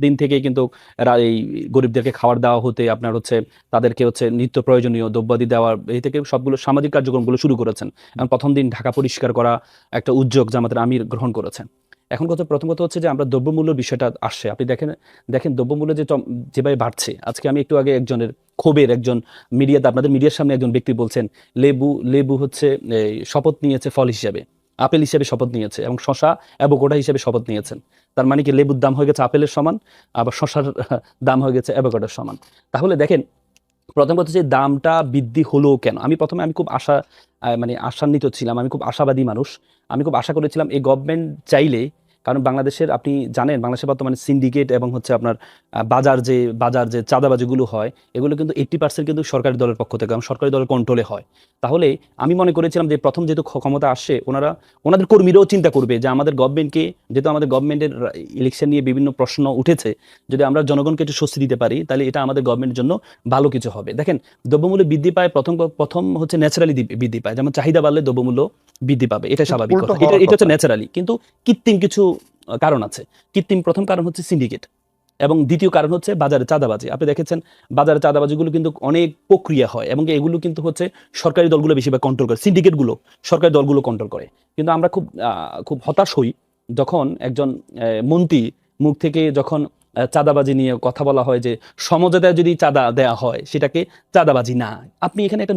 দিন থেকে কিন্তু এই গরিবদেরকে খাবার দেওয়া হতে আপনার হচ্ছে তাদেরকে হচ্ছে নিত্য প্রয়োজনীয় দ্রব্যাদি দেওয়ার এই থেকে সবগুলো সামাজিক কার্যক্রমগুলো শুরু করেছেন। এবং প্রথম দিন ঢাকা পরিষ্কার করা একটা উদ্যোগ জামাতের আমির গ্রহণ করেছেন। এখন প্রথম কথা হচ্ছে যে আমরা দ্রব্যমূল্যের বিষয়টা আসছে, আপনি দেখেন দ্রব্যমূল্য যেভাবে বাড়ছে। আজকে আমি একটু আগে একজনের ক্ষোভের একজন মিডিয়াতে আপনাদের মিডিয়ার সামনে একজন ব্যক্তি বলছেন লেবু হচ্ছে শপথ নিয়েছে ফল হিসেবে, আপেল হিসেবে শপথ নিয়েছে, এবং শশা অ্যাভোকাডো হিসেবে শপথ নিয়েছেন। তার মানে কি লেবুর দাম হয়ে গেছে আপেলের সমান, আবার শশার দাম হয়ে গেছে অ্যাভোকাডোর সমান। তাহলে দেখেন প্রথম কথা যে দামটা বৃদ্ধি হলো কেন। আমি খুব আশান্বিত ছিলাম, আমি খুব আশাবাদী মানুষ। আমি খুব আশা করেছিলাম এই গভর্নমেন্ট চাইলে, কারণ বাংলাদেশের আপনি জানেন বাংলাদেশের বর্তমানে সিন্ডিকেট এবং হচ্ছে আপনার বাজার যে চাঁদাবাজিগুলো হয় এগুলো কিন্তু 80% কিন্তু সরকারি দলের পক্ষ থেকে এবং সরকারি দলের কন্ট্রোলে হয়। তাহলে আমি মনে করেছিলাম যে প্রথম যেহেতু ক্ষমতা আসছে ওনাদের কর্মীরাও চিন্তা করবে যে আমাদের গভর্নমেন্টকে, যেহেতু আমাদের গভর্নমেন্টের ইলেকশন নিয়ে বিভিন্ন প্রশ্ন উঠেছে, যদি আমরা জনগণকে একটু স্বস্তি দিতে পারি তাহলে এটা আমাদের গভর্নমেন্টের জন্য ভালো কিছু হবে। দেখেন দ্রব্যমূল্য বৃদ্ধি পায় প্রথম হচ্ছে ন্যাচারালি বৃদ্ধি পায়, যেমন চাহিদা বাড়লে দ্রব্যমূল্য বৃদ্ধি পাবে, এটা স্বাভাবিক কথা, এটা হচ্ছে ন্যাচারালি। কিন্তু কৃত্রিম কিছু কারণ আছে। প্রথম কারণ হচ্ছে সিন্ডিকেট, এবং দ্বিতীয় কারণ হচ্ছে বাজারে চাঁদাবাজি। আপনি দেখেছেন বাজারে চাঁদাবাজিগুলো কিন্তু অনেক প্রক্রিয়া হয়, এবং এগুলো কিন্তু হচ্ছে সরকারি দলগুলো বেশিরভাগ কন্ট্রোল করে, সিন্ডিকেটগুলো সরকারি দলগুলো কন্ট্রোল করে। কিন্তু আমরা খুব হতাশ হই যখন একজন মন্ত্রী মুখ থেকে যখন চাঁদাবাজি নিয়ে কথা বলা হয় যে সমঝোতায় যদি চাঁদা দেওয়া হয় সেটাকে চাঁদাবাজি না। আপনি এখানে একটা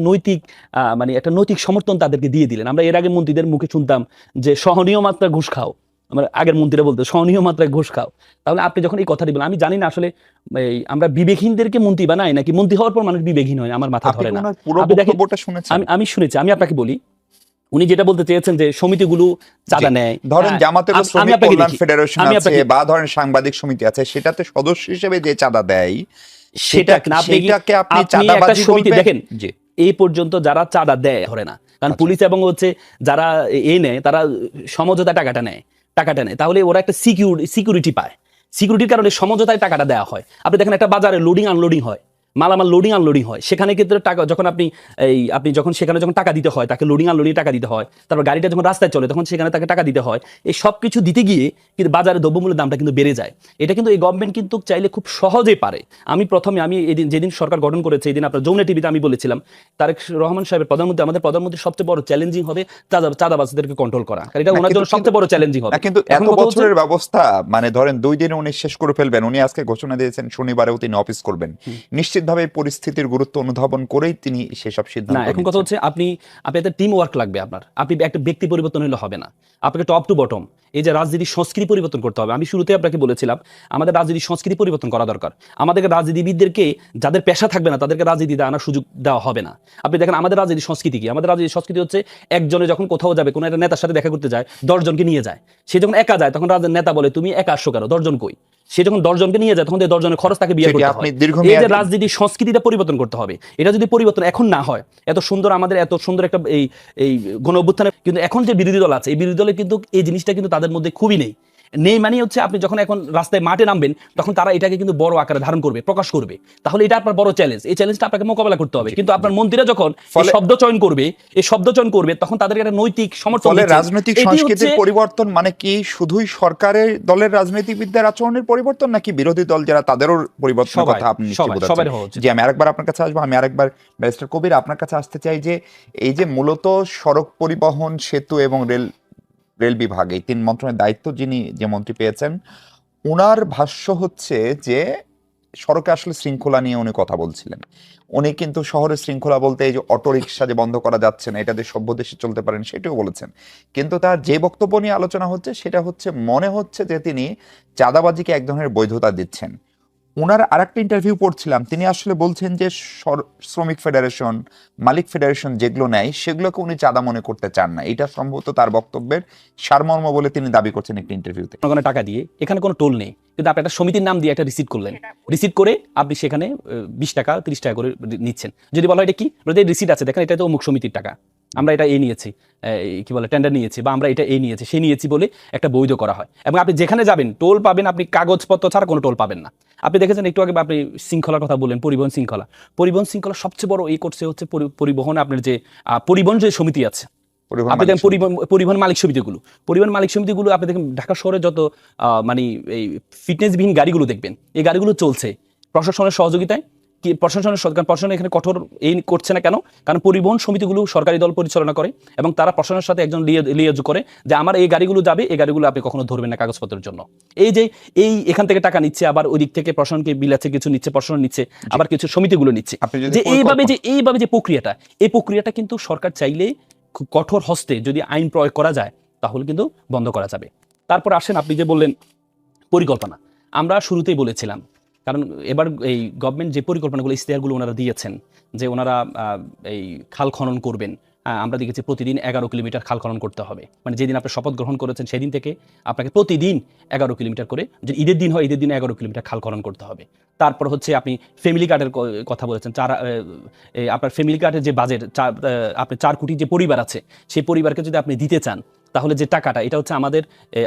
নৈতিক সমর্থন তাদেরকে দিয়ে দিলেন। আমরা এর আগে মন্ত্রীদের মুখে শুনতাম যে সহনীয় মাত্রা ঘুষ খাও, আমার আগের মন্ত্রীরা বলতো সহনীয় মাত্রায় ঘুষ খাও। তাহলে আপনি যখন এই কথাটি বলেন, আমি জানি না আসলে আমরা বিবেকহীনদেরকে মন্ত্রী বানাই নাকি মন্ত্রী হওয়ার পর মানুষ বিবেকহীন হয়, আমার মাথা ধরে না। আমি শুনেছি, আমি আপনাকে বলি, উনি যেটা বলতে চেয়েছেন যে সমিতিগুলো চাঁদা নেয়, ধরেন জামাতের শ্রমিক কল্যাণ ফেডারেশন আছে বা ধরেন সাংবাদিক সমিতি আছে, সেটাতে সদস্য হিসেবে যে চাঁদা দেয় সেটাকে আপনি চাঁদাবাজি বলবেন? দেখেন এই পর্যন্ত যারা চাঁদা দেয় ধরে না, কারণ পুলিশ এবং হচ্ছে যারা নেয় তারা সমঝোতা টাকাটা নেয়, তাহলে ওরা একটা সিকিউরিটি পায়, সিকিউরিটির কারণে সমঝোতায় টাকাটা দেওয়া হয়। আপনি দেখেন একটা বাজারে লোডিং আনলোডিং হয়, মালামাল লোডিং আনলোডিং হয়, সেখানে কিন্তু টাকা যখন আপনি যখন সেখানে যখন টাকা দিতে হয়, তাকে লোডিং আনলোডিং টাকা দিতে হয়, তারপর গাড়িটা যখন রাস্তায় চলে তখন সেখানে তাকে টাকা দিতে হয়। এই সব কিছু দিতে গিয়ে কিন্তু বাজারে দ্রব্যমূল্যের দামটা কিন্তু বেড়ে যায়। এটা কিন্তু এই গভর্নমেন্ট কিন্তু চাইলে খুব সহজে পারে। আমি যেদিন সরকার গঠন করেছে এই দিন আপনার যমুনা টিভিতে আমি বলেছিলাম তারেক রহমান সাহেবের আমাদের প্রধানমন্ত্রীর সবচেয়ে বড় চ্যালেঞ্জিং হবে চাঁদাবাজদেরকে কন্ট্রোল করা, এটা ওনার জন্য সবচেয়ে বড় চ্যালেঞ্জিং হবে। কিন্তু এত বছরের ব্যবস্থা, মানে ধরেন 2 দিনে উনি শেষ করে ফেলবেন। উনি আজকে ঘোষণা দিয়েছেন শনিবারেও তিনি অফিস করবেন, নিশ্চিতভাবে পরিস্থিতির গুরুত্ব অনুধাবন করেই তিনি সেসব সিদ্ধান্ত না। এখন কথা হচ্ছে আপনি একটা টিম ওয়ার্ক লাগবে আপনার, আপনি একটা ব্যক্তি পরিবর্তন হলে হবে না, আপনাকে টপ টু বটম এই যে রাজনীতির সংস্কৃতি পরিবর্তন করতে হবে। আমি শুরুতে আপনাকে বলেছিলাম আমাদের রাজনীতির সংস্কৃতি পরিবর্তন করা দরকার। আমাদেরকে রাজনীতিবিদদেরকে যাদের পেশা থাকবে না তাদেরকে রাজনীতিতে আনার সুযোগ দেওয়া হবে না। আপনি দেখেন আমাদের রাজনীতির সংস্কৃতি কি, আমাদের রাজনীতির সংস্কৃতি হচ্ছে একজনে যখন কোথাও যাবে, কোনো একটা নেতার সাথে দেখা করতে যায় 10 জনকে নিয়ে যায়। সে যখন একা যায় তখন নেতা বলে তুমি একা আসছো কেন, 10 জন কই? সে যখন 10 জনকে নিয়ে যায় তখন 10 জনের খরচ তাকে বিয়ে করতে হয়। এই যে রাজনীতির সংস্কৃতিটা পরিবর্তন করতে হবে, এটা যদি পরিবর্তন এখন না হয়, এত সুন্দর একটা এই গণ অভ্যুত্থানে কিন্তু এখন যে বিরোধী দল আছে এই বিরোধী দলে কিন্তু এই জিনিসটা কিন্তু তাদের মধ্যে খুবই নেই। মানে হচ্ছে আপনি যখন এখন রাস্তায় মাঠে নামবেন তখন তারা এটাকে কিন্তু বড় আকারে ধারণ করবে, প্রকাশ করবে। তাহলে এটা আপনার বড় চ্যালেঞ্জ, এই চ্যালেঞ্জটা আপনাকে মোকাবেলা করতে হবে। কিন্তু আপনার মন্ত্রীরা যখন এই শব্দ চয়ন করবে তখন তাদেরকে একটা নৈতিক সমর্থন দিচ্ছে। রাজনৈতিক সংস্কৃতির পরিবর্তন মানে কি শুধুই সরকারের দলের রাজনীতিবিদদের আচরণের পরিবর্তন, নাকি বিরোধী দল যারা তাদেরও পরিবর্তনের কথা আপনি নিশ্চয়ই বোঝাচ্ছেন? জি, আমি আরেকবার আপনার কাছে আসবো। আমি আরেকবার ব্যারিস্টার কবির আপনার কাছে আসতে চাই যে এই যে মূলত সড়ক পরিবহন, সেতু এবং রেল বিভাগ, এই 3 মন্ত্রণের দায়িত্ব যে মন্ত্রী পেয়েছেন, উনার ভাষ্য হচ্ছে যে সড়কে আসলে শৃঙ্খলা নিয়ে উনি কথা বলছিলেন। উনি কিন্তু শহরের শৃঙ্খলা বলতে এই যে অটোরিকশা যে বন্ধ করা যাচ্ছে না, এটা দিয়ে সভ্য দেশে চলতে পারেন সেটাও বলেছেন। কিন্তু তার যে বক্তব্য নিয়ে আলোচনা হচ্ছে সেটা হচ্ছে মনে হচ্ছে যে তিনি চাঁদাবাজিকে এক ধরনের বৈধতা দিচ্ছেন। ওনার আরেকটা ইন্টারভিউ পড়ছিলাম, তিনি আসলে বলছেন যে শ্রমিক ফেডারেশন, মালিক ফেডারেশন যেগুলো নেয় সেগুলোকে উনি চাঁদা মনে করতে চান না। এটা সম্ভবত তার বক্তব্যের সারমর্ম বলে তিনি দাবি করছেন একটি ইন্টারভিউতে। টাকা দিয়ে এখানে কোনো টোল নেই, কিন্তু আপনি একটা সমিতির নাম দিয়ে একটা রিসিট করলেন, রিসিট করে আপনি সেখানে 20 টাকা 30 টাকা করে নিচ্ছেন। যদি বলা হয় এটা কি, রিসিট আছে দেখেন এটা তো অমুক সমিতির টাকা, আমরা এটা নিয়েছি, কি বলে টেন্ডার নিয়েছি, বা আমরা এটা নিয়েছি সে নিয়েছি বলে একটা বৈধ করা হয়। এবং আপনি যেখানে যাবেন টোল পাবেন, আপনি কাগজপত্র ছাড়া কোনো টোল পাবেন না। আপনি দেখেছেন একটু আগে আপনি শৃঙ্খলার কথা বললেন, পরিবহন শৃঙ্খলা সবচেয়ে বড় করছে হচ্ছে পরিবহন, আপনার যে পরিবহন যে সমিতি আছে আপনি দেখেন পরিবহন মালিক সমিতিগুলো আপনি দেখেন ঢাকা শহরে যত মানে এই ফিটনেসবিহীন গাড়িগুলো দেখবেন, এই গাড়িগুলো চলছে প্রশাসনের সহযোগিতায়। প্রশাসন এখানে কঠোর এই করছে না কেন? কারণ পরিবহন সমিতিগুলো সরকারি দল পরিচালনা করে এবং তারা প্রশাসনের সাথে একজন লিয়াজ করে যে আমার এই গাড়িগুলো যাবে, এই গাড়িগুলো আপনি কখনো ধরবেন না কাগজপত্রের জন্য। এই যে এখান থেকে টাকা নিচ্ছে, আবার ওই দিক থেকে প্রশাসনকে বিলাচ্ছে, কিছু নিচ্ছে, প্রশাসন নিচ্ছে, আবার কিছু সমিতিগুলো নিচ্ছে। যে এইভাবে যে প্রক্রিয়াটা কিন্তু সরকার চাইলে খুব কঠোর হস্তে যদি আইন প্রয়োগ করা যায় তাহলে কিন্তু বন্ধ করা যাবে। তারপর আসেন আপনি যে বললেন পরিকল্পনা, আমরা শুরুতেই বলেছিলাম, কারণ এবার এই গভর্নমেন্ট যে পরিকল্পনাগুলো ইশতেহারগুলো ওনারা দিয়েছেন যে ওনারা এই খাল খনন করবেন, আমরা দেখেছি প্রতিদিন 11 কিলোমিটার খাল খনন করতে হবে। মানে যেদিন আপনি শপথ গ্রহণ করেছেন সেদিন থেকে আপনাকে প্রতিদিন 11 কিলোমিটার করে, যে ঈদের দিন হয় ঈদের দিন 11 কিলোমিটার খাল খনন করতে হবে। তারপর হচ্ছে আপনি ফ্যামিলি কার্ডের কথা বলেছেন, আপনার ফ্যামিলি কার্ডের যে বাজেট, আপনি 4 কোটি যে পরিবার আছে সেই পরিবারকে যদি আপনি দিতে চান তাহলে যে টাকাটা, এটা হচ্ছে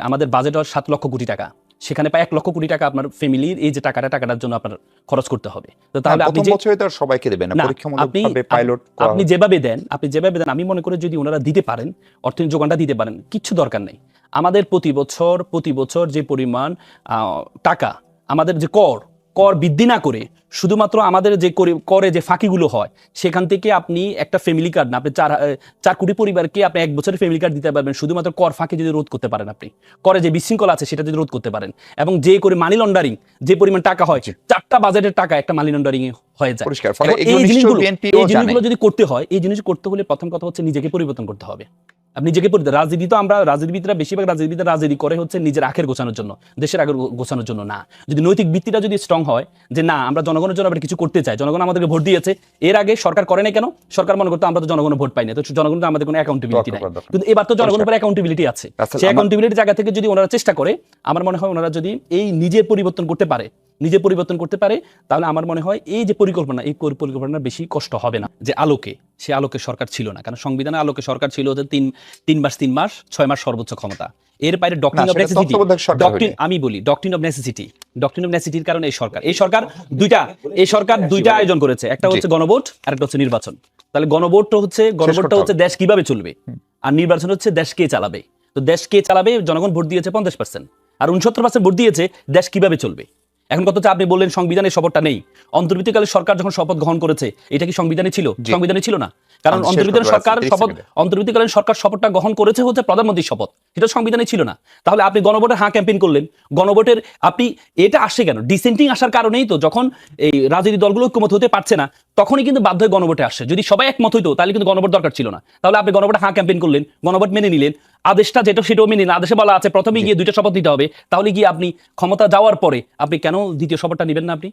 আমাদের বাজেট হয় 7 লক্ষ কোটি টাকা, সেখানে প্রায় 1 লক্ষ কোটি টাকা আপনার ফ্যামিলির এই যে টাকাটার জন্য আপনার খরচ করতে হবে। তো তাহলে আপনি সবাইকে দেবেন না, পরীক্ষামূলকভাবে পাইলট আপনি যেভাবে দেন আমি মনে করি যদি ওনারা দিতে পারেন, অর্থনৈতিক যোগানটা দিতে পারেন, কিচ্ছু দরকার নেই। আমাদের প্রতি বছর যে পরিমাণ টাকা আমাদের যে কর বৃদ্ধি না করে শুধুমাত্র আমাদের যে করে যে ফাঁকিগুলো হয় সেখান থেকে আপনি একটা ফ্যামিলি কার্ড না, আপনি 4 কোটি পরিবারকে আপনি 1 বছরের ফ্যামিলি কার্ড দিতে পারবেন শুধুমাত্র কর ফাঁকি যদি রোধ করতে পারেন, আপনি করে যে বিশৃঙ্খলা আছে সেটা যদি রোধ করতে পারেন, এবং যে করে মানি লন্ডারিং যে পরিমাণ টাকা হয়, 4টা বাজেটের টাকা একটা মানি লন্ডারিং হয়ে যায়। এই জিনিসগুলো যদি করতে হয়, এই জিনিস করতে হলে প্রথম কথা হচ্ছে নিজেকে পরিবর্তন করতে হবে। আপনি নিজেকে রাজনীতিবিদরা বেশিরভাগ রাজনীতি করে হচ্ছে নিজের আখের গোছানোর জন্য, দেশের আখের গোছানোর জন্য না। যদি নৈতিক ভিত্তিটা যদি স্ট্রং হয় যে না আমরা জনগণের জন্য কিছু করতে চাই, জনগণ আমাদেরকে ভোট দিয়েছে, এর আগে সরকার করে নাই কেন? সরকার মনে করতো আমরা তো জনগণের ভোট পাই না, তো জনগণ তো আমাদের কোনো অ্যাকাউন্টেবিলিটি নাই। কিন্তু এবার তো জনগণের উপর অ্যাকাউন্টেবিলিটি আছে, সেই অ্যাকাউন্টেবিলিটির জায়গা থেকে যদি ওনারা চেষ্টা করে, আমার মনে হয় ওনারা যদি এই নিজের পরিবর্তন করতে পারে তাহলে আমার মনে হয় এই যে পরিকল্পনা, এই পরিকল্পনার বেশি কষ্ট হবে না। যে সে আলোকে সরকার ছিল না, কারণ সংবিধানে আলোকে সরকার ছিল যে 3 মাস 6 মাস সর্বোচ্চ ক্ষমতা। এর বাইরে ডক্ট্রিন অফ নেসেসিটির কারণে এই সরকার দুইটা আয়োজন করেছে, একটা হচ্ছে গণভোট আর একটা হচ্ছে নির্বাচন। তাহলে গণভোটটা হচ্ছে দেশ কিভাবে চলবে, আর নির্বাচন হচ্ছে দেশ কে চালাবে। তো দেশ কে চালাবে, জনগণ ভোট দিয়েছে 50%, আর 69% ভোট দিয়েছে দেশ কিভাবে চলবে। এখন কত আপনি বললেন সংবিধানের শপথটা নেই, অন্তর্বর্তীকালে সরকার যখন শপথ গ্রহণ করেছে এটা কি সংবিধানে ছিল? সংবিধানে ছিল না, কারণ অন্তর্বর্তীকালীন সরকার শপথটা গ্রহণ করেছে হচ্ছে প্রধানমন্ত্রীর শপথ, এটা সংবিধানে ছিল না। তাহলে আপনি গণভোটের ক্যাম্পেইন করলেন, গণভোটের আপনি এটা আসছে কেন? ডিসেন্টিং আসার কারণেই তো, যখন এই রাজনৈতিক দলগুলো ঐক্যমত হতে পারছে না তখনই কিন্তু বাধ্য হয়ে গণভোটে আসছে। যদি সবাই একমত হইতো তাহলে কিন্তু গণভোট দরকার ছিল না। তাহলে আপনি গণভোটে ক্যাম্পেইন করলেন, গণভোট মেনে নিলেন, আদেশটা সেটাও মেনে নিলেন, আদেশে বলা আছে প্রথমে গিয়ে 2টা শপথ নিতে হবে, তাহলে গিয়ে আপনি ক্ষমতা যাওয়ার পরে আপনি কেন দ্বিতীয় শপথটা নেবেন না? আপনি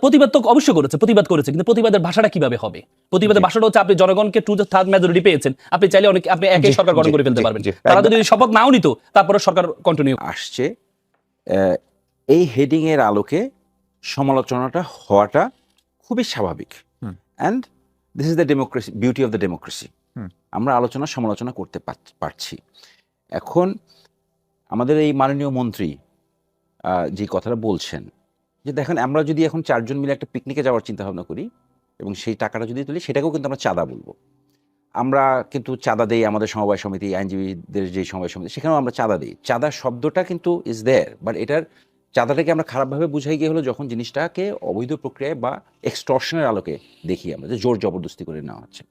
প্রতিবাদ করেছে, কিন্তু প্রতিবাদের ভাষাটা কিভাবে হবে? প্রতিবাদের ভাষাটা হচ্ছে আপনি জনগণকে 2/3 মেজরিটি পেয়েছেন, আপনি চাইলে আপনি একই সরকার গঠন করে ফেলতে পারবেন। তারা যদি শপথ নাও নিত তারপরে সরকার কন্টিনিউ আসছে। এই হেডিং এর আলোকে সমালোচনাটা হওয়াটা খুবই স্বাভাবিক, and this is the democracy, beauty of the democracy. আমরা সমালোচনা করতে পারছি। এখন আমাদের এই মাননীয় মন্ত্রী যে কথাটা বলছেন যে দেখেন, আমরা যদি এখন 4 জন মিলে একটা পিকনিকে যাওয়ার চিন্তা ভাবনা করি এবং সেই টাকাটা যদি তুলি, সেটাকেও কিন্তু আমরা চাঁদা বলবো। আমরা কিন্তু চাঁদা দেই, আমাদের সমবায় সমিতি, আইনজীবীদের যে সমবায় সমিতি, সেখানেও আমরা চাঁদা দিই। চাঁদা শব্দটা কিন্তু ইজ দেয়ার, বাট এটার চাঁদাটাকে আমরা খারাপভাবে বুঝাই গিয়ে হলো যখন জিনিসটাকে অবৈধ প্রক্রিয়ায় বা এক্সটর্শনের আলোকে দেখি আমরা, যে জোর জবরদস্তি করে নেওয়া হচ্ছে।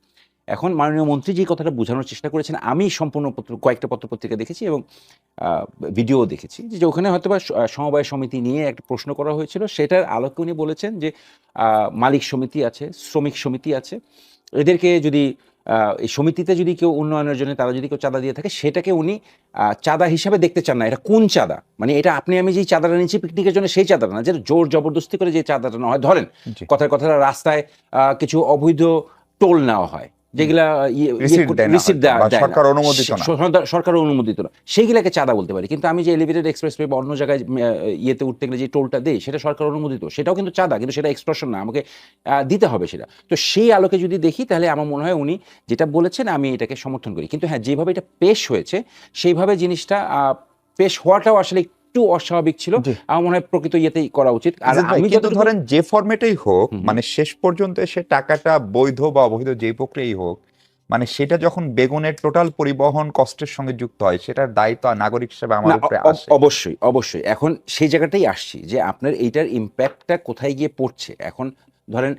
এখন মাননীয় মন্ত্রী যে কথাটা বোঝানোর চেষ্টা করেছেন, আমি সম্পূর্ণ কয়েকটা পত্রপত্রিকা দেখেছি এবং ভিডিও দেখেছি, যে ওখানে হয়তো বা সমবায় সমিতি নিয়ে একটা প্রশ্ন করা হয়েছিল, সেটার আলোকে উনি বলেছেন যে মালিক সমিতি আছে, শ্রমিক সমিতি আছে, এদেরকে যদি এই সমিতিতে যদি কেউ উন্নয়নের জন্য তারা যদি কেউ চাঁদা দিয়ে থাকে, সেটাকে উনি চাঁদা হিসাবে দেখতে চান না। এটা কোন চাঁদা? মানে এটা আপনি আমি যেই চাঁদাটা নিচ্ছি পিকনিকের জন্য সেই চাঁদাটা না, যেটা জোর জবরদস্তি করে যে চাঁদাটা নেওয়া হয়। ধরেন কথাটা রাস্তায় কিছু অবৈধ টোল নেওয়া হয়, যেগুলা সরকার অনুমোদিত না, সেইগুলাকে চাঁদা বলতে পারি। কিন্তু আমি যে এলিভেটেড এক্সপ্রেসওয়ে বা অন্য জায়গায় ইয়েতে উঠতে গেলে যে টোলটা দেই, সেটা সরকার অনুমোদিত, সেটাও কিন্তু চাঁদা, কিন্তু সেটা এক্সটর্শন না, আমাকে দিতে হবে সেটা। তো সেই আলোকে যদি দেখি তাহলে আমার মনে হয় উনি যেটা বলেছেন আমি এটাকে সমর্থন করি। কিন্তু হ্যাঁ, যেভাবে এটা পেশ হয়েছে সেইভাবে জিনিসটা পেশ হওয়াটাও আসলে একটু অস্বাভাবিক ছিল। আমার মনে হয় প্রকৃত ইয়েতেই করা উচিত। আর আমি কিন্তু ধরেন যে ফরম্যাটেই হোক, মানে শেষ পর্যন্ত এসে টাকাটা বৈধ বা অবৈধ যেই প্রক্রিয়াই হোক, মানে সেটা যখন বেগুনের টোটাল পরিবহন কষ্টের সঙ্গে যুক্ত হয়, সেটার দায়িত্ব নাগরিক হিসেবে আমার উপরে আসে। অবশ্যই অবশ্যই। এখন সেই জায়গাটাই আসছি যে আপনার এইটার ইম্প্যাক্টটা কোথায় গিয়ে পড়ছে। এখন ধরেন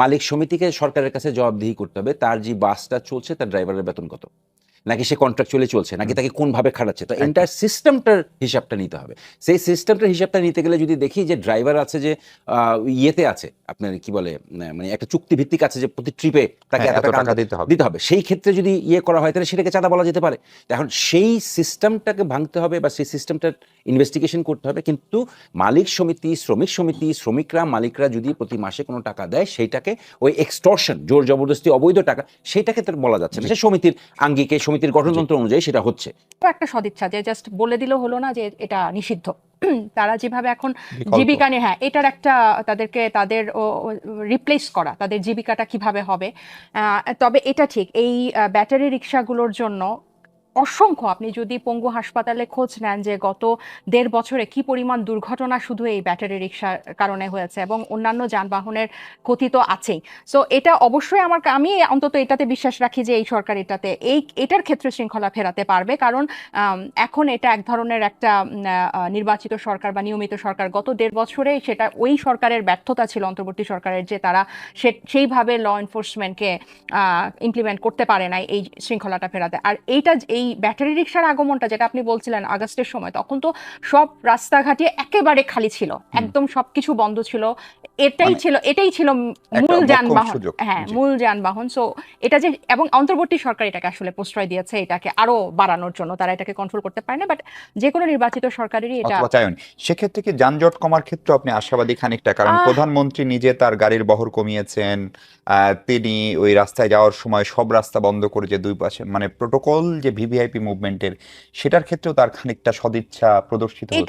মালিক সমিতিকে সরকারের কাছে জবাবদিহি করতে হবে, তার যে বাসটা চলছে তার ড্রাইভারের বেতন কত, নাকি সে কন্ট্রাকচুয়ালি চলছে, নাকি তাকে কোনভাবে খাটাচ্ছে। তো এন্টায়ার সিস্টেমটার হিসাবটা নিতে হবে। সেই সিস্টেমটার হিসাবটা নিতে গেলে যদি দেখি যে ড্রাইভার আছে যে ইয়েতে আছে, আপনার কি বলে, মানে একটা চুক্তি ভিত্তিক আছে যে প্রতি ট্রিপে তাকে এত টাকা দিতে হবে, সেই ক্ষেত্রে যদি ইয়ে করা হয় তাহলে সেটাকে চাঁদা বলা যেতে পারে। এখন সেই সিস্টেমটাকে ভাঙতে হবে বা সেই সিস্টেমটার ইনভেস্টিগেশন করতে হবে। কিন্তু মালিক সমিতি, শ্রমিক সমিতি, শ্রমিকরা, মালিকরা যদি প্রতি মাসে কোনো টাকা দেয়, সেইটাকে ওই এক্সটর্শন, জোর জবরদস্তি, অবৈধ টাকা, সেইটাকে তো বলা যাচ্ছে না। সে সমিতির আঙ্গিকে, সমিতির গঠনতন্ত্র অনুযায়ী সেটা হচ্ছে। একটা সদিচ্ছা যে জাস্ট বলে দিলেও হলো না যে এটা নিষিদ্ধ। তারা যেভাবে এখন জীবিকা নিয়ে, হ্যাঁ, এটার একটা তাদেরকে তাদের রিপ্লেস করা, তাদের জীবিকাটা কিভাবে হবে। তবে এটা ঠিক, এই ব্যাটারি রিক্সাগুলোর জন্য অসংখ্য, আপনি যদি পঙ্গু হাসপাতালে খোঁজ নেন যে গত 1.5 বছরে কি পরিমাণ দুর্ঘটনা শুধু এই ব্যাটারি রিক্সার কারণে হয়েছে, এবং অন্যান্য যানবাহনের ক্ষতি তো আছেই। সো এটা অবশ্যই আমি অন্তত এটাতে বিশ্বাস রাখি যে এই সরকার এটার ক্ষেত্রে শৃঙ্খলা ফেরাতে পারবে। কারণ এখন এটা এক ধরনের একটা নির্বাচিত সরকার বা নিয়মিত সরকার, গত 1.5 বছরে সেটা ওই সরকারের ব্যর্থতা ছিল, অন্তর্বর্তী সরকারের, যে তারা সেইভাবে ল এনফোর্সমেন্টকে ইমপ্লিমেন্ট করতে পারে নাই এই শৃঙ্খলাটা ফেরাতে। আর এই ব্যাটারি রিক্সার আগমনটা যেটা আপনি বলছিলেন আগস্টের সময়, তখন তো সব রাস্তাঘাটে একেবারে খালি ছিল, একদম সবকিছু বন্ধ ছিল। এটাই ছিল মূল যানবাহন, হ্যাঁ, মূল যানবাহন। সো এটা যে, এবং অন্তর্বর্তী সরকার এটাকে আসলে প্রশ্রয় দিয়েছে, এটাকে আরো বাড়ানোর জন্য। তারা এটাকে কন্ট্রোল করতে পারে না, বাট যে কোনো নির্বাচিত সরকারেরই এটা। সেক্ষেত্রে কি যানজট কমার ক্ষেত্রে আপনি আশাবাদী খানিকটা? কারণ প্রধানমন্ত্রী নিজে তার গাড়ির বহর কমিয়েছেন, তিনি ওই রাস্তায় যাওয়ার সময় সব রাস্তা বন্ধ করে, যে দুই পাশে মানে প্রোটোকল যে ভিভিআইপি মুভমেন্টের, সেটার ক্ষেত্রেও তার খানিকটা সদিচ্ছা প্রদর্শিত হচ্ছে।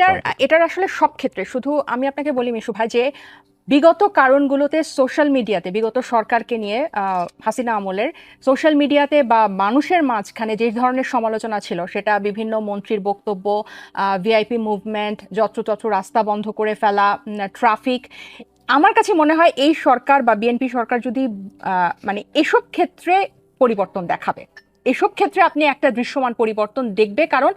এটার আসলে সব ক্ষেত্রে, শুধু আমি আপনাকে বলি মিশু ভাই, যে বিগত কারণগুলোতে সোশ্যাল মিডিয়াতে, বিগত সরকারকে নিয়ে হাসিনা আমলের সোশ্যাল মিডিয়াতে বা মানুষের মাঝখানে যে ধরনের সমালোচনা ছিল, সেটা বিভিন্ন মন্ত্রীর বক্তব্য, ভিআইপি মুভমেন্ট, যত্রতত্র রাস্তা বন্ধ করে ফেলা, ট্রাফিক। আমার কাছে মনে হয় এই সরকার বা বিএনপি সরকার যদি মানে এসব ক্ষেত্রে পরিবর্তন দেখাবে, এসব ক্ষেত্রে আপনি একটা দৃশ্যমান পরিবর্তন দেখবে। কারণ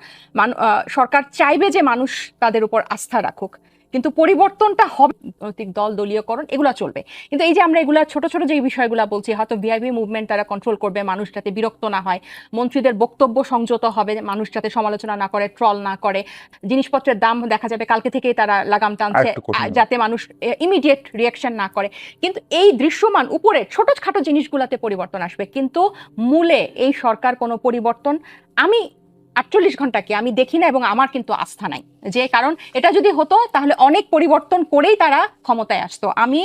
সরকার চাইবে যে মানুষ তাদের উপর আস্থা রাখুক, কিন্তু পরিবর্তনটা হবে, রাজনৈতিক দল, দলীয়করণ, এগুলো চলবে। কিন্তু এই যে আমরা এগুলা ছোট ছোট যে বিষয়গুলো বলছি, হয়তো ভিআইপি মুভমেন্ট তারা কন্ট্রোল করবে, মানুষ যাতে বিরক্ত না হয়, মন্ত্রীদের বক্তব্য সংযত হবে, মানুষ যাতে সমালোচনা না করে, ট্রল না করে, জিনিসপত্রের দাম দেখা যাবে কালকে থেকেই তারা লাগাম টানছে যাতে মানুষ ইমিডিয়েট রিয়াকশন না করে। কিন্তু এই দৃশ্যমান উপরে ছোটখাটো জিনিসগুলোতে পরিবর্তন আসবে, কিন্তু মূলে এই সরকার কোনো পরিবর্তন আমি 48 ঘন্টা কি আমি দেখি না, এবং আমার কিন্তু আস্থা নাই। যে কারণ এটা যদি হতো তাহলে অনেক পরিবর্তন করেই তারা ক্ষমতায় আসতো। আমি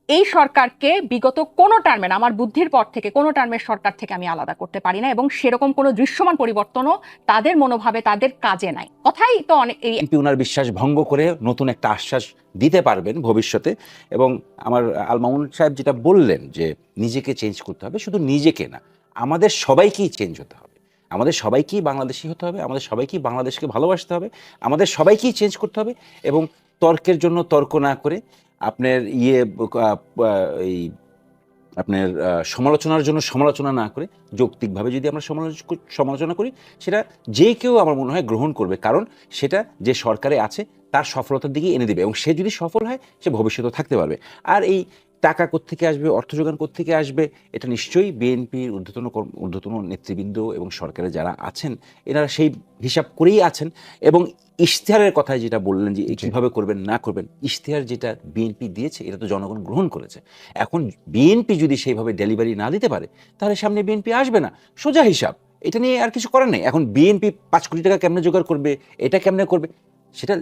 এই সরকারকে বিগত কোনো টার্মের, আমার বুদ্ধির পর থেকে কোনো টার্মের সরকার থেকে আমি আলাদা করতে পারি না, এবং সেরকম কোনো দৃশ্যমান পরিবর্তনও তাদের মনোভাবে, তাদের কাজে নাই। কথাই তো অনেক, ওনার বিশ্বাস ভঙ্গ করে নতুন একটা আশ্বাস দিতে পারবেন ভবিষ্যতে। এবং আমার আল মামুন সাহেব যেটা বললেন যে নিজেকে চেঞ্জ করতে হবে, শুধু নিজেকে না, আমাদের সবাইকেই চেঞ্জ হতে হবে, আমাদের সবাইকেই বাংলাদেশি হতে হবে, আমাদের সবাইকেই বাংলাদেশকে ভালোবাসতে হবে, আমাদের সবাইকেই চেঞ্জ করতে হবে। এবং তর্কের জন্য তর্ক না করে, আপনার এই আপনার সমালোচনার জন্য সমালোচনা না করে, যৌক্তিকভাবে যদি আমরা সমালোচনা করি, সেটা যে কেউ আমার মনে হয় গ্রহণ করবে। কারণ সেটা যে সরকারে আছে তার সফলতার দিকে এনে দেবে, এবং সে যদি সফল হয় সে ভবিষ্যতেও থাকতে পারবে। আর এই টাকা কোত্থেকে আসবে, অর্থ যোগান কোত্থেকে আসবে, এটা নিশ্চয়ই বিএনপির ঊর্ধ্বতন নেতৃবৃন্দ এবং সরকারে যারা আছেন এনারা সেই হিসাব করেই আছেন। এবং ইশতেহারের কথায় যেটা বললেন যে কিভাবে করবেন না করবেন, ইশতেহার যেটা বিএনপি দিয়েছে এটা তো জনগণ গ্রহণ করেছে। এখন বিএনপি যদি সেইভাবে ডেলিভারি না দিতে পারে তাহলে সামনে বিএনপি আসবে না, সোজা হিসাব। এটা নিয়ে আর কিছু করার নেই। এখন বিএনপি 5 কোটি টাকা কেমনে জোগাড় করবে, এটা কেমনে করবে, সেটা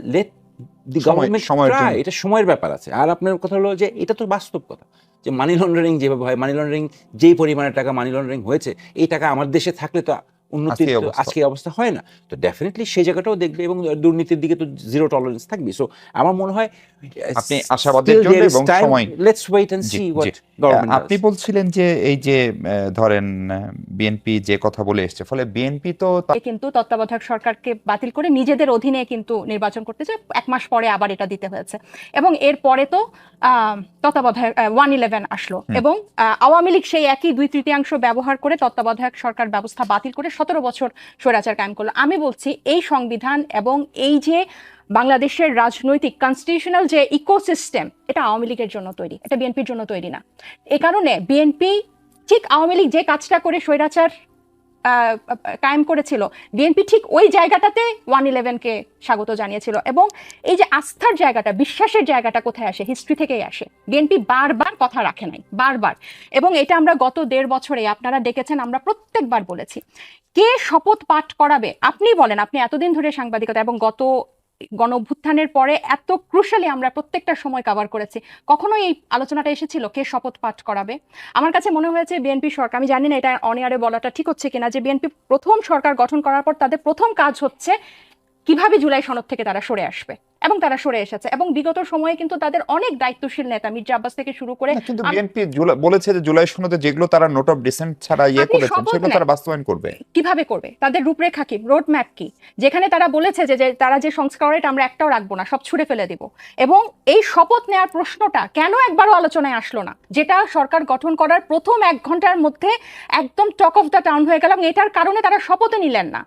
এটা সময়ের ব্যাপার আছে। আর আপনার কথা হলো যে এটা তো বাস্তব কথা, যে মানি লন্ডারিং যেভাবে হয়, মানি লন্ডারিং যেই পরিমাণের টাকা মানি লন্ডারিং হয়েছে, এই টাকা আমার দেশে থাকলে তো উন্নতির আজকে অবস্থা হয় না। তো ডেফিনেটলি সেই জায়গাটাও দেখবে এবং দুর্নীতির দিকে তো জিরো টলারেন্স থাকবে। সো আমার মনে হয় আপনি আশাবাদের জন্য এবং সময়, let's wait and see what government. আপনি বলছিলেন যে এই যে ধরেন বিএনপি যে কথা বলে এসছে, ফলে বিএনপি তো কিন্তু তত্ত্বাবধায়ক সরকারকে বাতিল করে নিজেদের অধীনে কিন্তু নির্বাচন করতে চায়, 1 মাস পরে আবার এটা দিতে হয়েছে। এবং এর পরে তো তত্ত্বাবধায়ক 111 আসলো এবং আওয়ামী লীগ সেই একই 2/3 ব্যবহার করে তত্ত্বাবধায়ক সরকার ব্যবস্থা বাতিল করে 17 বছর স্বৈরাচার কায়েম করলো। আমি বলছি এই সংবিধান এবং এই যে বাংলাদেশের রাজনৈতিক কনস্টিটিউশনাল যে ইকোসিস্টেম, এটা আওয়ামী লীগের জন্য তৈরি, এটা বিএনপির জন্য তৈরি না। এই কারণে বিএনপি ঠিক আওয়ামী লীগ যে কাজটা করে স্বৈরাচার কায়েম করেছিল, বিএনপি ঠিক ওই জায়গাটাতে 111-কে স্বাগত জানিয়েছিল। এবং এই যে আস্থার জায়গাটা, বিশ্বাসের জায়গাটা কোথায় আসে? হিস্ট্রি থেকেই আসে। বিএনপি বারবার কথা রাখে নাই, বারবার। এবং এটা আমরা গত 1.5 বছরে আপনারা ডেকেছেন, আমরা প্রত্যেকবার বলেছি কে শপথ পাঠ করাবে। আপনি বলেন, আপনি এতদিন ধরে সাংবাদিকতা এবং গত গণ অভ্যুত্থানের পরে এত ক্রুশালি আমরা প্রত্যেকটা সময় কভার করেছি, কখনো এই আলোচনাটা এসেছিল কে শপথ পাঠ করাবে? আমার কাছে মনে হয়েছে বিএনপি সরকার, আমি জানি না এটা অন এয়ারে বলাটা ঠিক হচ্ছে কিনা, যে বিএনপি প্রথম সরকার গঠন করার পর তাদের প্রথম কাজ হচ্ছে কিভাবে জুলাই সনদ থেকে তারা সরে আসবে, এবং তারা সরে এসেছে। এবং বিগত সময়ে কিন্তু তাদের অনেক দায়িত্বশীল নেতা মির্জা আব্বাস থেকে শুরু করে, কিন্তু বিএনপি বলেছে যে জুলাই সনদে যেগুলো তারা নোট অফ ডিসেন্ট ছাড়া করেছেন সেগুলো তারা বাস্তবায়ন করবে। কিভাবে করবে? তাদের রূপরেখা কি, রোড ম্যাপ কি, যেখানে তারা বলেছে যে তারা যে সংস্কারের আমরা একটাও রাখবো না, সব ছুড়ে ফেলে দিব। এবং এই শপথ নেওয়ার প্রশ্নটা কেন একবারও আলোচনায় আসলো না, যেটা সরকার গঠন করার প্রথম 1 ঘন্টার মধ্যে একদম টক অফ দ্য টাউন হয়ে গেল, এবং এটার কারণে তারা শপথে নিলেন না।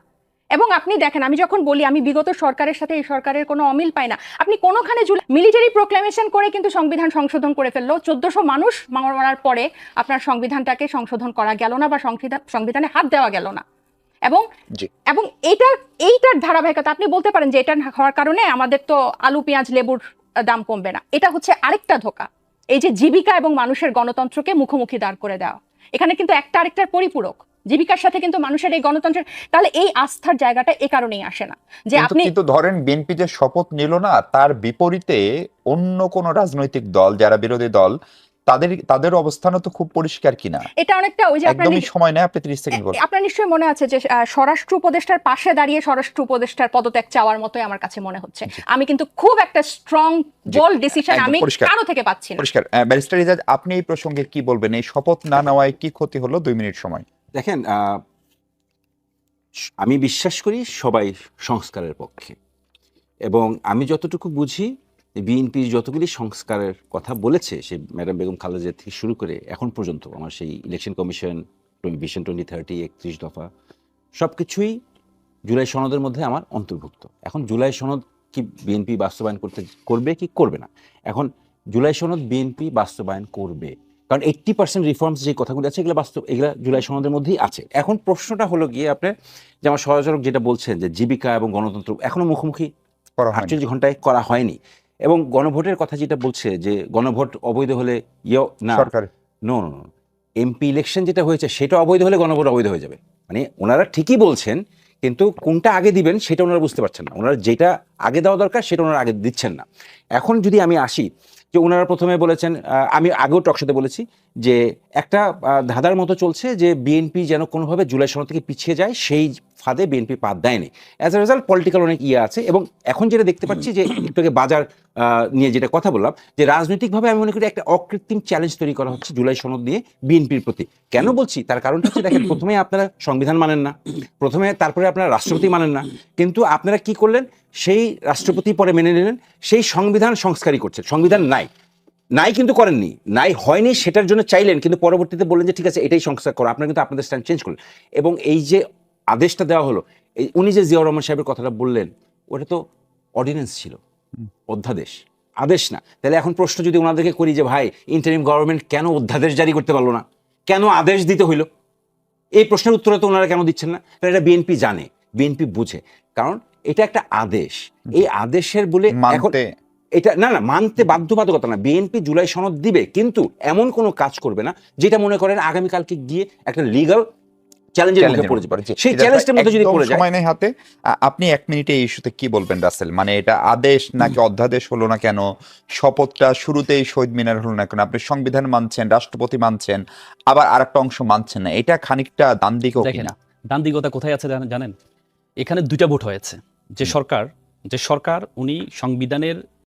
এবং আপনি দেখেন, আমি যখন বলি আমি বিগত সরকারের সাথে এই সরকারের কোনো অমিল পাই না, আপনি কোনোখানে মিলিটারি প্রোক্লেমেশন করে কিন্তু সংবিধান সংশোধন করে ফেললো। 1400 মানুষ মারার পরে আপনার সংবিধানটাকে সংশোধন করা গেল না, বা সংবিধানে হাত দেওয়া গেল না। এবং এইটার ধারাবাহিকতা আপনি বলতে পারেন যে এটা হওয়ার কারণে আমাদের তো আলু পেঁয়াজ লেবুর দাম কমবে না। এটা হচ্ছে আরেকটা ধোঁকা, এই যে জীবিকা এবং মানুষের গণতন্ত্রকে মুখোমুখি দাঁড় করে দেওয়া। এখানে কিন্তু একটা আরেকটার পরিপূরক, জীবিকার সাথে কিন্তু মানুষের এই গণতন্ত্রের, তাহলে এই আস্থার জায়গাটা এ কারণেই আসে না যে আপনি কিন্তু ধরেন বিএনপি যে শপথ নিল না, তার বিপরীতে অন্য কোন রাজনৈতিক দল যারা বিরোধী দল, তাদের অবস্থানও তো খুব পরিষ্কার কিনা। এটা অনেকটা ওই যে একদমই সময় নেই, আপনি 30 সেকেন্ড বলুন। আপনার নিশ্চয়ই মনে আছে যে স্বরাষ্ট্র উপদেষ্টার পাশে দাঁড়িয়ে স্বরাষ্ট্র উপদেষ্টার পদত্যাগ চাওয়ার মতোই আমার কাছে মনে হচ্ছে। আমি কিন্তু খুব একটা স্ট্রং বোল্ড ডিসিশন আমি কারো থেকে পাচ্ছি না। পরিষ্কার। ব্যারিস্টার ইজাজ, আপনি এই প্রসঙ্গে কি বলবেন? এই শপথ না নেওয়ায় কি ক্ষতি হলো? 2 মিনিট সময়। দেখেন, আমি বিশ্বাস করি সবাই সংস্কারের পক্ষে, এবং আমি যতটুকু বুঝি বিএনপি যতগুলি সংস্কারের কথা বলেছে, সে ম্যাডাম বেগম খালেদা থেকে শুরু করে এখন পর্যন্ত, আমার সেই ইলেকশন কমিশন, ভিশন 2030, 31 দফা, সব কিছুই জুলাই সনদের মধ্যে আমার অন্তর্ভুক্ত। এখন জুলাই সনদ কি বিএনপি বাস্তবায়ন করবে কি করবে না? এখন জুলাই সনদ বিএনপি বাস্তবায়ন করবে, কারণ 80% রিফর্মস যে কথাগুলো আছে এগুলো জুলাই সনদের মধ্যেই আছে। এখন প্রশ্নটা হলো গিয়ে আপনার, যে আমার সহযোগী যেটা বলছেন যে জীবিকা এবং গণতন্ত্র এখনো মুখোমুখি 48 ঘন্টায় করা হয়নি, এবং গণভোটের কথা যেটা বলছে যে গণভোট অবৈধ হলে নো, এমপি ইলেকশন যেটা হয়েছে সেটা অবৈধ হলে গণভোট অবৈধ হয়ে যাবে। মানে ওনারা ঠিকই বলছেন, কিন্তু কোনটা আগে দিবেন সেটা ওনারা বুঝতে পারছেন না। ওনারা যেটা আগে দেওয়া দরকার সেটা ওনারা আগে দিচ্ছেন না। এখন যদি আমি আসি, যে ওনারা প্রথমে বলেছেন, আমি আগেও টকশোতে বলেছি যে একটা ধাঁধার মতো চলছে যে বিএনপি যেন কোনোভাবে জুলাই সনদ থেকে পিছিয়ে যায়, সেই ফাঁদে বিএনপি পা দেয়নি। অ্যাজ এ রেজাল্ট পলিটিক্যাল অনেক আছে। এবং এখন যেটা দেখতে পাচ্ছি যে একটু আগে বাজার নিয়ে যেটা কথা বললাম, যে রাজনৈতিকভাবে আমি মনে করি একটা অকৃত্রিম চ্যালেঞ্জ তৈরি করা হচ্ছে জুলাই সনদ নিয়ে বিএনপির প্রতি। কেন বলছি? তার কারণটা হচ্ছে, দেখেন, প্রথমে আপনারা সংবিধান মানেন না, তারপরে আপনারা রাষ্ট্রপতি মানেন না, কিন্তু আপনারা কি করলেন, সেই রাষ্ট্রপতি পরে মেনে নিলেন, সেই সংবিধান সংস্কারই করছেন। সংবিধান নাই কিন্তু করেননি, হয়নি, সেটার জন্য চাইলেন, কিন্তু পরবর্তীতে বললেন যে ঠিক আছে এটাই সংস্কার করো। আপনারা কিন্তু আপনাদের স্ট্যান্ড চেঞ্জ করলেন, এবং এই যে আদেশটা দেওয়া হলো, উনি যে জিয়াউর রহমান সাহেবের কথাটা বললেন, ওটা তো অর্ডিন্যান্স ছিল, অধ্যাদেশ, আদেশ না। তাহলে এখন প্রশ্ন যদি ওনাদেরকে করি যে ভাই, ইন্টারিম গভর্নমেন্ট কেন অধ্যাদেশ জারি করতে পারলো না, কেন আদেশ দিতে হইলো? এই প্রশ্নের উত্তরে তো ওনারা কেন দিচ্ছেন না? এটা বিএনপি জানে, বিএনপি বুঝে, কারণ এটা একটা আদেশ। এই আদেশের বলে এখন এটা না মানতে বাধ্যবাধকতা না। বিএনপি জুলাই সনদ দিবে, কিন্তু এমন কোনো কাজ করবে না যেটা মনে করেন আগামীকালকে গিয়ে একটা লিগাল চ্যালেঞ্জের মুখে পড়ে যাবে। সেই চ্যালেঞ্জটার মধ্যে যদি পড়ে যায়, সময় নেই হাতে। আপনি 1 মিনিটে এই ইস্যুতে কি বলবেন রাসেল? মানে এটা আদেশ নাকি অধ্যাদেশ হলো না কেন? শপথটা শুরুতেই শহীদ মিনার হলো না কেন? আপনি সংবিধান মানছেন, রাষ্ট্রপতি মানছেন, আবার আরেকটা অংশ মানছেন না, এটা খানিকটা ডান দিকেও কিনা? দান্দিকতা কোথায় আছে জানেন? এখানে 2টা ভোট হয়েছে। যে সরকার উনি সংবিধানের